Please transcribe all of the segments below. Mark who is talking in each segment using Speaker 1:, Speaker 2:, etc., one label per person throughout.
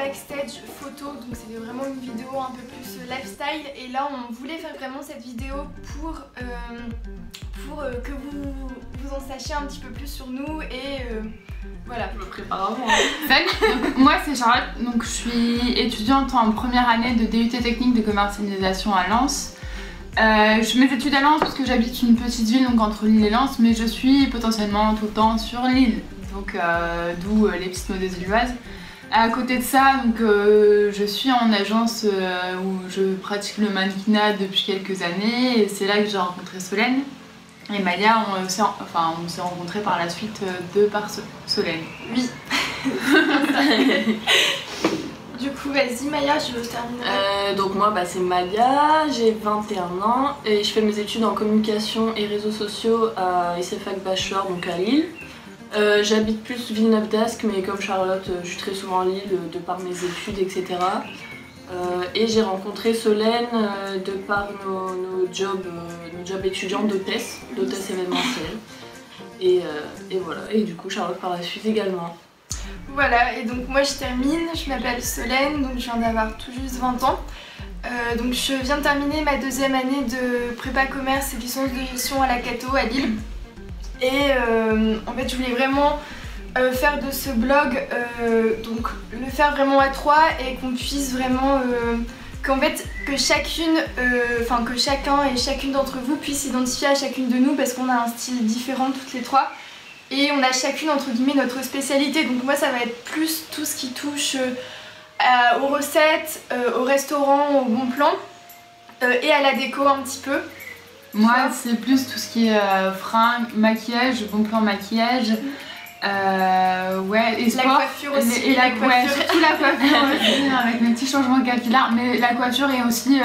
Speaker 1: backstage photo, donc c'était vraiment une vidéo un peu plus lifestyle et là on voulait faire vraiment cette vidéo pour que vous en sachiez un petit peu plus sur nous et voilà.
Speaker 2: Je me prépare avant.
Speaker 3: Salut, donc, moi c'est Charlotte, donc je suis étudiante en première année de DUT technique de commercialisation à Lens. Je fais mes études à Lens parce que j'habite une petite ville donc entre Lille et Lens, mais je suis potentiellement tout le temps sur Lille, donc d'où les petites mots des Lilloises. À côté de ça, donc, je suis en agence où je pratique le mannequinat depuis quelques années et c'est là que j'ai rencontré Solène. Et Maya, on s'est rencontrés par la suite de par Solène.
Speaker 1: Oui. Du coup, vas-y Maya, je termine.
Speaker 2: Donc moi, c'est Maya, j'ai 21 ans et je fais mes études en communication et réseaux sociaux à ICFAC Bachelor, donc à Lille. J'habite plus Villeneuve-d'Ascq, mais comme Charlotte, je suis très souvent à Lille de par mes études, etc. Et j'ai rencontré Solène de par nos jobs étudiants d'hôtesse événementielle. Et voilà, et du coup Charlotte par la suite également.
Speaker 1: Voilà, et donc moi je termine, je m'appelle Solène, donc je viens d'avoir tout juste 20 ans. Donc je viens de terminer ma deuxième année de prépa commerce et licence de gestion à la Cato à Lille. Et en fait je voulais vraiment faire de ce blog, donc le faire vraiment à trois et qu'on puisse vraiment, que chacun et chacune d'entre vous puisse s'identifier à chacune de nous parce qu'on a un style différent toutes les trois. Et on a chacune entre guillemets notre spécialité, donc moi ça va être plus tout ce qui touche aux recettes, au restaurant, au bon plan et à la déco un petit peu.
Speaker 3: Moi c'est plus tout ce qui est fringues, maquillage, bon plan maquillage, ouais, et sport,
Speaker 1: la coiffure aussi,
Speaker 3: et la coiffure, surtout la coiffure aussi, avec mes petits changements capillaires, mais la coiffure et aussi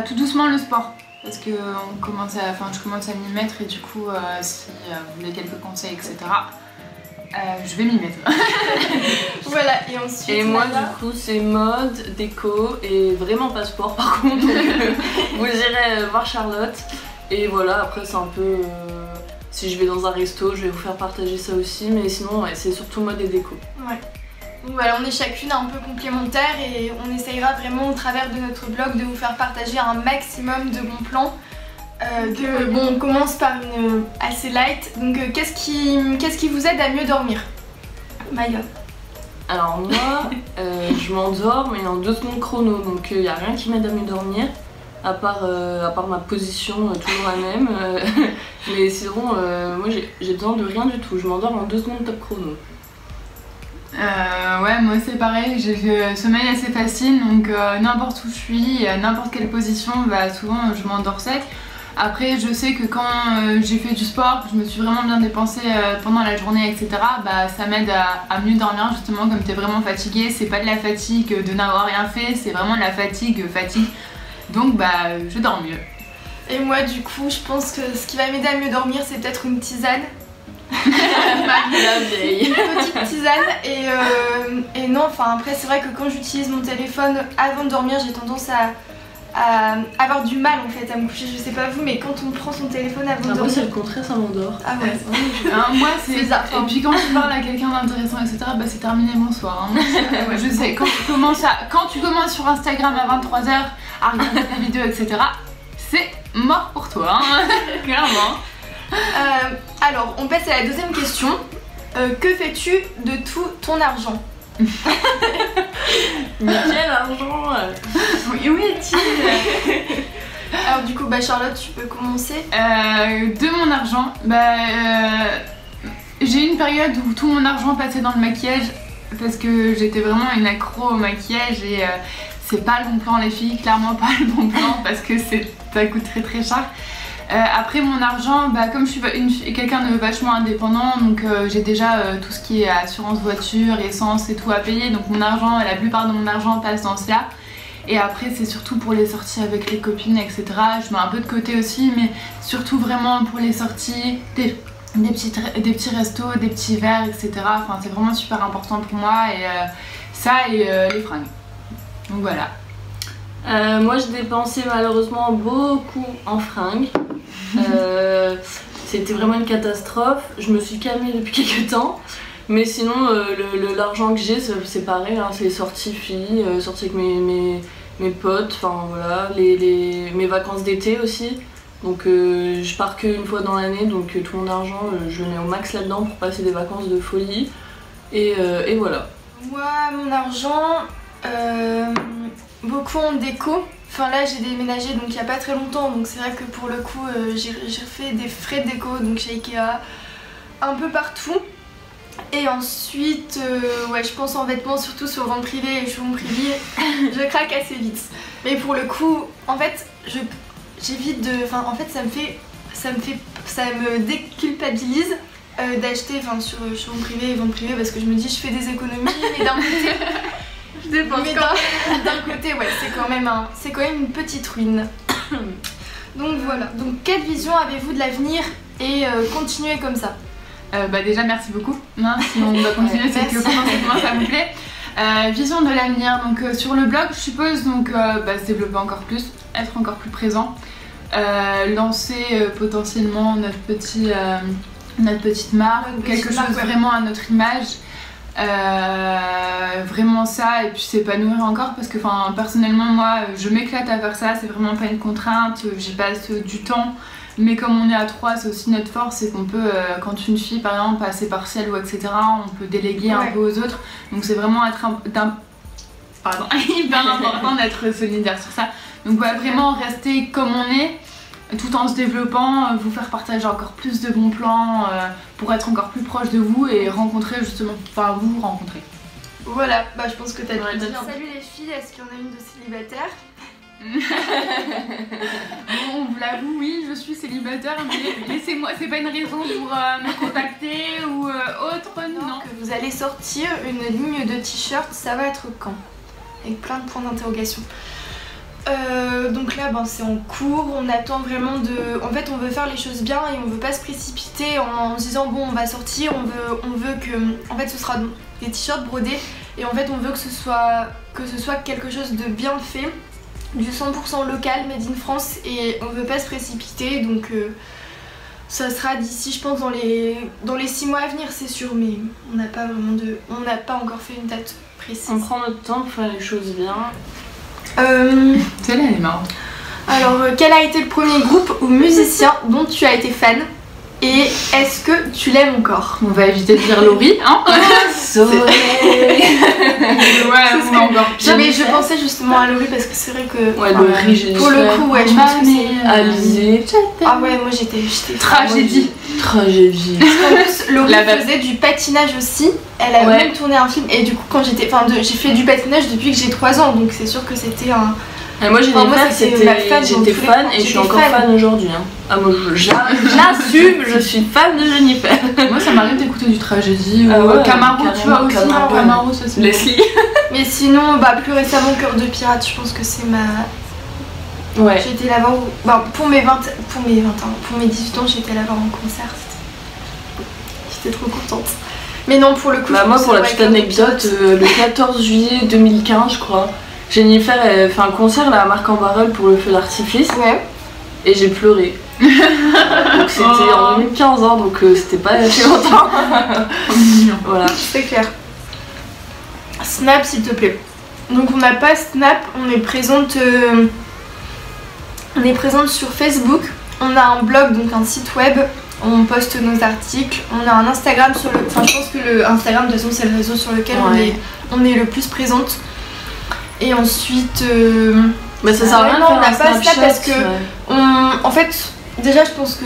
Speaker 3: tout doucement le sport. Parce que je commence à m'y mettre et du coup si vous voulez quelques conseils etc. Je vais m'y mettre.
Speaker 1: Voilà, et ensuite
Speaker 2: et moi du coup c'est mode, déco et vraiment pas sport par contre, donc vous irez voir Charlotte. Et voilà, après c'est un peu, si je vais dans un resto je vais vous faire partager ça aussi, mais sinon ouais, c'est surtout mode et déco. Ouais.
Speaker 1: Donc voilà, on est chacune un peu complémentaires et on essayera vraiment au travers de notre blog de vous faire partager un maximum de bons plans. Bon, on commence par une assez light, donc qu'est-ce qui vous aide à mieux dormir, Maya?
Speaker 2: Alors moi, je m'endors mais en 2 secondes chrono, donc il n'y a rien qui m'aide à mieux dormir, à part ma position toujours la même, mais sinon moi j'ai besoin de rien du tout, je m'endors en 2 secondes top chrono.
Speaker 3: Ouais, moi c'est pareil, j'ai le sommeil assez facile, donc n'importe où je suis, à n'importe quelle position, souvent je m'endors sec. Après je sais que quand j'ai fait du sport, que je me suis vraiment bien dépensée pendant la journée, etc. Ça m'aide à mieux dormir justement, comme tu es vraiment fatiguée, c'est pas de la fatigue de n'avoir rien fait, c'est vraiment de la fatigue. Donc je dors mieux.
Speaker 1: Et moi du coup je pense que ce qui va m'aider à mieux dormir c'est peut-être une tisane.
Speaker 2: La vieille.
Speaker 1: Une petite tisane et non, après c'est vrai que quand j'utilise mon téléphone avant de dormir j'ai tendance à avoir du mal en fait à me coucher, je sais pas vous, mais quand on prend son téléphone avant de dormir...
Speaker 2: Moi c'est le contraire, ça m'endort.
Speaker 1: Ah ouais,
Speaker 3: moi c'est ça. Et puis quand tu parles à quelqu'un d'intéressant etc, c'est terminé mon soir. Ouais, je sais, quand tu commences sur Instagram à 23h à regarder des vidéos etc, c'est mort pour toi, clairement.
Speaker 1: Alors, on passe à la deuxième question. Que fais-tu de tout ton argent?
Speaker 2: Mais quel argent?
Speaker 3: Oui, où est-il?
Speaker 1: Alors du coup, Charlotte, tu peux commencer.
Speaker 3: De mon argent, j'ai eu une période où tout mon argent passait dans le maquillage parce que j'étais vraiment une accro au maquillage et c'est pas le bon plan les filles, clairement pas le bon plan parce que ça coûte très très cher. Après mon argent, comme je suis quelqu'un de vachement indépendant, donc j'ai déjà tout ce qui est assurance voiture, essence et tout à payer, donc mon argent, la plupart de mon argent passe dans cela. Et après c'est surtout pour les sorties avec les copines etc, je mets un peu de côté aussi, mais surtout vraiment pour les sorties, des petits restos, des petits verres etc, c'est vraiment super important pour moi et ça et les fringues, donc voilà.
Speaker 2: Moi je dépensais malheureusement beaucoup en fringues. C'était vraiment une catastrophe. Je me suis calmée depuis quelques temps, Mais sinon, l'argent que j'ai, c'est pareil, hein, c'est les sorties filles, sorties avec mes potes, enfin voilà, mes vacances d'été aussi. Donc je pars qu'une fois dans l'année, donc tout mon argent, je le mets au max là-dedans pour passer des vacances de folie. Et voilà.
Speaker 1: Moi, mon argent, beaucoup en déco. Enfin là, j'ai déménagé donc il n'y a pas très longtemps, donc c'est vrai que pour le coup, j'ai fait des frais de déco, donc chez Ikea, un peu partout. Et ensuite, ouais, je pense en vêtements, surtout sur vente privée et showroom privé, je craque assez vite. Mais pour le coup, en fait, j'évite de... Enfin, en fait, ça me déculpabilise d'acheter sur showroom privé et vente privée parce que je me dis, je fais des économies, mais d'un côté...
Speaker 3: Je dépense
Speaker 1: mais d'un côté, ouais, c'est quand même une petite ruine. Donc voilà. Donc, quelle vision avez-vous de l'avenir et continuer comme ça?
Speaker 3: Déjà merci beaucoup, hein, si on doit continuer c'est que potentiellement ça me plaît. Vision de l'avenir, donc sur le blog je suppose, donc se développer encore plus, être encore plus présent, lancer potentiellement notre petite marque, quelque chose vraiment à notre image, vraiment ça, et puis s'épanouir encore parce que personnellement moi je m'éclate à faire ça, c'est vraiment pas une contrainte, j'y passe du temps. Mais comme on est à 3, c'est aussi notre force, c'est qu'on peut, quand une fille par exemple a ses partiels ou etc., on peut déléguer un peu aux autres. Donc c'est vraiment hyper important d'être solidaire sur ça. Donc vraiment rester comme on est, tout en se développant, vous faire partager encore plus de bons plans pour être encore plus proche de vous et rencontrer justement, vous rencontrer.
Speaker 1: Voilà, je pense que t'as bien dit. Salut les filles, est-ce qu'il y en a une de célibataire?
Speaker 3: Bon, on vous l'avoue, oui, je suis célibataire, mais laissez-moi, c'est pas une raison pour me contacter ou autre, non.
Speaker 1: Que vous allez sortir une ligne de t-shirts, ça va être quand? Avec plein de points d'interrogation. Donc là, c'est en cours, on attend vraiment de... En fait, on veut faire les choses bien et on veut pas se précipiter en se disant bon, on va sortir, on veut que... En fait, ce sera des t-shirts brodés et en fait, on veut que ce soit quelque chose de bien fait. Du 100% local, made in France, et on veut pas se précipiter, donc ça sera d'ici, je pense, dans les 6 mois à venir, c'est sûr, mais on n'a pas encore fait une date précise.
Speaker 2: On prend notre temps pour faire les choses bien.
Speaker 3: Celle-là, elle est marrante.
Speaker 1: Alors, quel a été le premier groupe ou musicien dont tu as été fan? Et est-ce que tu l'aimes encore?
Speaker 3: On va éviter de dire Laurie, hein.
Speaker 2: Soleil.
Speaker 1: Mais je pensais justement à Laurie parce que c'est vrai que...
Speaker 2: Ouais, Laurie, j'ai
Speaker 1: pour le coup, ouais, je pense que c'est...
Speaker 2: Alizé.
Speaker 1: Ah ouais, moi j'étais...
Speaker 3: Tragédie.
Speaker 2: Tragédie.
Speaker 1: En plus, Laurie faisait du patinage aussi. Elle a même tourné un film. Et du coup, quand j'ai fait du patinage depuis que j'ai 3 ans. Donc c'est sûr que c'était un...
Speaker 2: Et moi j'étais fan et je suis encore fan aujourd'hui. Hein. Ah, moi j'assume, je suis fan de Jennifer.
Speaker 3: Moi ça m'arrive d'écouter du Tragédie Camaro, tu vois aussi. Camaro, ça c'est
Speaker 2: Leslie.
Speaker 1: Mais sinon, plus récemment, Cœur de Pirate, je pense que c'est ma...
Speaker 2: Ouais.
Speaker 1: J'étais là-bas pour mes 20 ans, pour mes 18 ans, j'étais là-bas en concert. J'étais trop contente. Mais non, pour le coup...
Speaker 2: moi pour la petite anecdote, le 14 juillet 2015 je crois, Jennifer a fait un concert là, à Marc-en-Barœul pour le feu d'artifice.
Speaker 1: Ouais.
Speaker 2: Et j'ai pleuré. Donc c'était en 2015 ans, donc c'était pas assez longtemps. Voilà.
Speaker 1: C'est clair. Snap s'il te plaît. Donc on n'a pas Snap, on est présente sur Facebook. On a un blog, donc un site web. On poste nos articles. On a un Instagram je pense que le Instagram de toute façon c'est le réseau sur lequel on est le plus présente. Et ensuite,
Speaker 2: ça sert à rien,
Speaker 1: on n'a pas Snap parce que en fait, déjà je pense que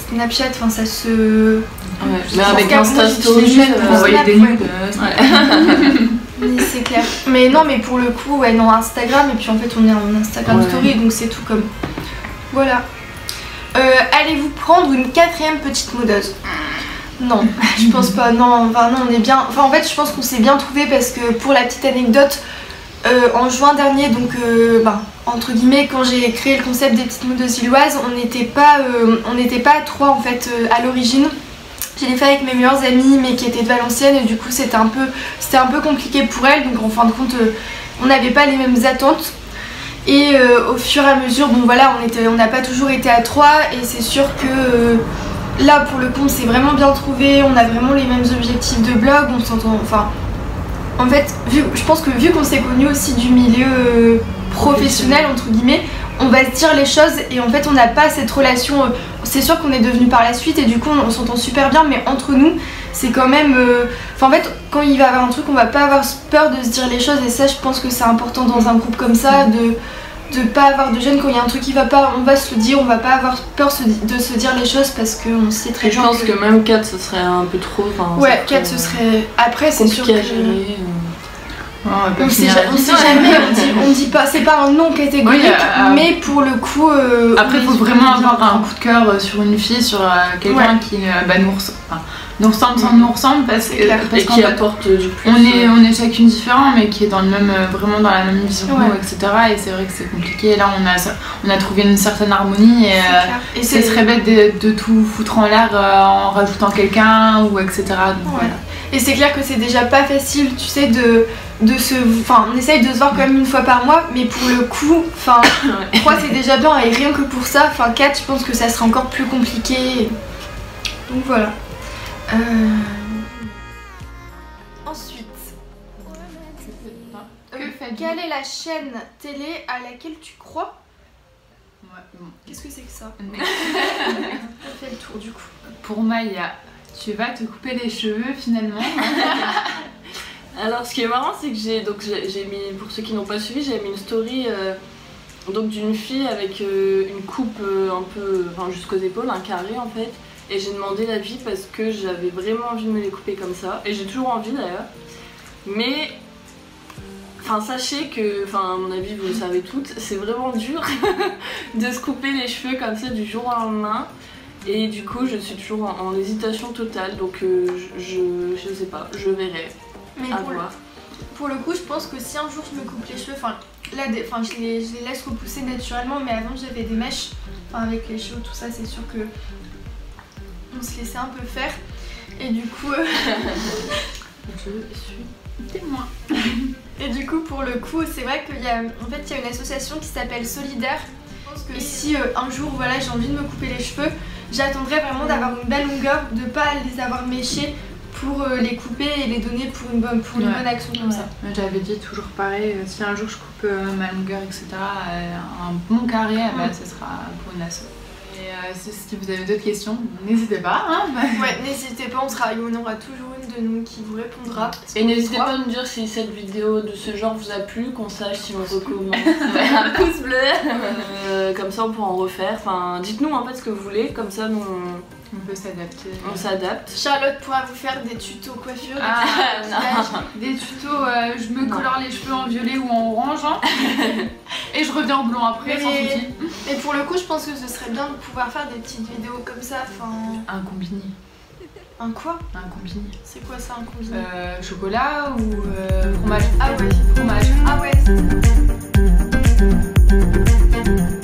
Speaker 1: Snapchat, ça se...
Speaker 2: mais avec Insta Story,
Speaker 3: on envoyer des nudes.
Speaker 1: C'est clair. Mais non, mais pour le coup, Instagram, et puis en fait on est en Instagram Story, donc c'est tout comme... Voilà. Allez-vous prendre une 4e petite modeuse? Non, je pense pas, non, on est bien... en fait je pense qu'on s'est bien trouvé parce que pour la petite anecdote, en juin dernier, donc entre guillemets, quand j'ai créé le concept des petites modeuses lilloises, on n'était pas 3 en fait à l'origine. Je l'ai fait avec mes meilleures amies mais qui étaient de Valenciennes et du coup c'était un peu compliqué pour elles, donc en fin de compte on n'avait pas les mêmes attentes. Et au fur et à mesure, on n'a pas toujours été à 3 et c'est sûr que là pour le coup on s'est vraiment bien trouvé, on a vraiment les mêmes objectifs de blog, on s'entend, enfin en fait je pense que vu qu'on s'est connus aussi du milieu professionnel entre guillemets, on va se dire les choses et en fait on n'a pas cette relation, c'est sûr qu'on est devenus par la suite et du coup on s'entend super bien, mais entre nous c'est quand même, enfin en fait quand il va y avoir un truc on va pas avoir peur de se dire les choses et ça je pense que c'est important dans un groupe comme ça de pas avoir de gêne quand il y a un truc qui va pas, on va se le dire, on va pas avoir peur de se dire les choses parce qu'on sait très bien.
Speaker 2: Je pense que même 4 ce serait un peu trop.
Speaker 1: Ouais, 4 ce serait. Après c'est sûr que.
Speaker 2: À gérer.
Speaker 1: On sait jamais, on dit pas, c'est pas un nom catégorique, mais pour le coup.
Speaker 3: Après il faut vraiment avoir un coup de cœur sur une fille, sur quelqu'un qui nous ressemble sans nous ressemble parce
Speaker 2: qui apporte du plus.
Speaker 3: On est chacune différente mais qui est dans le même, vraiment dans la même vision que nous, etc. Et c'est vrai que c'est compliqué. Là on a trouvé une certaine harmonie et ce serait bête de tout foutre en l'air en rajoutant quelqu'un ou etc. Donc, voilà.
Speaker 1: Et c'est clair que c'est déjà pas facile, tu sais, enfin on essaye de se voir quand même une fois par mois, mais pour le coup, enfin 3 c'est déjà bien et rien que pour ça, enfin 4 je pense que ça sera encore plus compliqué. Donc voilà. Ensuite, quelle est la chaîne télé à laquelle tu crois? Qu'est-ce que c'est que ça? On fait le tour du coup.
Speaker 3: Pour Maya, tu vas te couper les cheveux finalement.
Speaker 2: Alors ce qui est marrant c'est que j'ai mis, pour ceux qui n'ont pas suivi, j'ai mis une story donc d'une fille avec une coupe un peu, enfin jusqu'aux épaules, un carré en fait. Et j'ai demandé l'avis parce que j'avais vraiment envie de me les couper comme ça. Et j'ai toujours envie d'ailleurs. Mais, enfin sachez que, enfin à mon avis vous le savez toutes, c'est vraiment dur de se couper les cheveux comme ça du jour au lendemain. Et du coup je suis toujours en hésitation totale. Donc je sais pas, je verrai.
Speaker 1: Mais pour le coup je pense que si un jour je me coupe les cheveux, enfin là je les laisse repousser naturellement, mais avant j'avais des mèches, enfin avec les cheveux tout ça c'est sûr que on se laissait un peu faire et du coup
Speaker 3: je suis témoin.
Speaker 1: Et du coup pour le coup c'est vrai qu'il y a une association qui s'appelle Solidaire. Je pense que si un jour voilà j'ai envie de me couper les cheveux, j'attendrai vraiment d'avoir une belle longueur, de pas les avoir méchés pour les couper et les donner pour une bonne action comme ça.
Speaker 3: J'avais dit toujours pareil, si un jour je coupe ma longueur etc, un bon carré, ce sera pour une asso. Et si vous avez d'autres questions, n'hésitez pas. Hein.
Speaker 1: Ouais, n'hésitez pas, on aura toujours une de nous qui vous répondra.
Speaker 2: Et n'hésitez pas à nous dire si cette vidéo de ce genre vous a plu, qu'on sache si on recommence. Un pouce bleu. Comme ça on pourra en refaire. Enfin, dites-nous en fait ce que vous voulez, comme ça nous
Speaker 3: on peut s'adapter.
Speaker 2: On s'adapte.
Speaker 1: Charlotte pourra vous faire des tutos coiffure,
Speaker 3: des tutos, je me colore les cheveux en violet ou en orange. Hein. Et je reviens en blond après, sans souci.
Speaker 1: Et pour le coup, je pense que ce serait bien de pouvoir faire des petites vidéos comme ça.
Speaker 3: Un combiné.
Speaker 1: Un quoi?
Speaker 3: Un combiné.
Speaker 1: C'est quoi ça, un combiné?
Speaker 3: Chocolat ou fromage?
Speaker 1: Ah ouais,
Speaker 3: fromage.
Speaker 1: Ah ouais, c'est ça.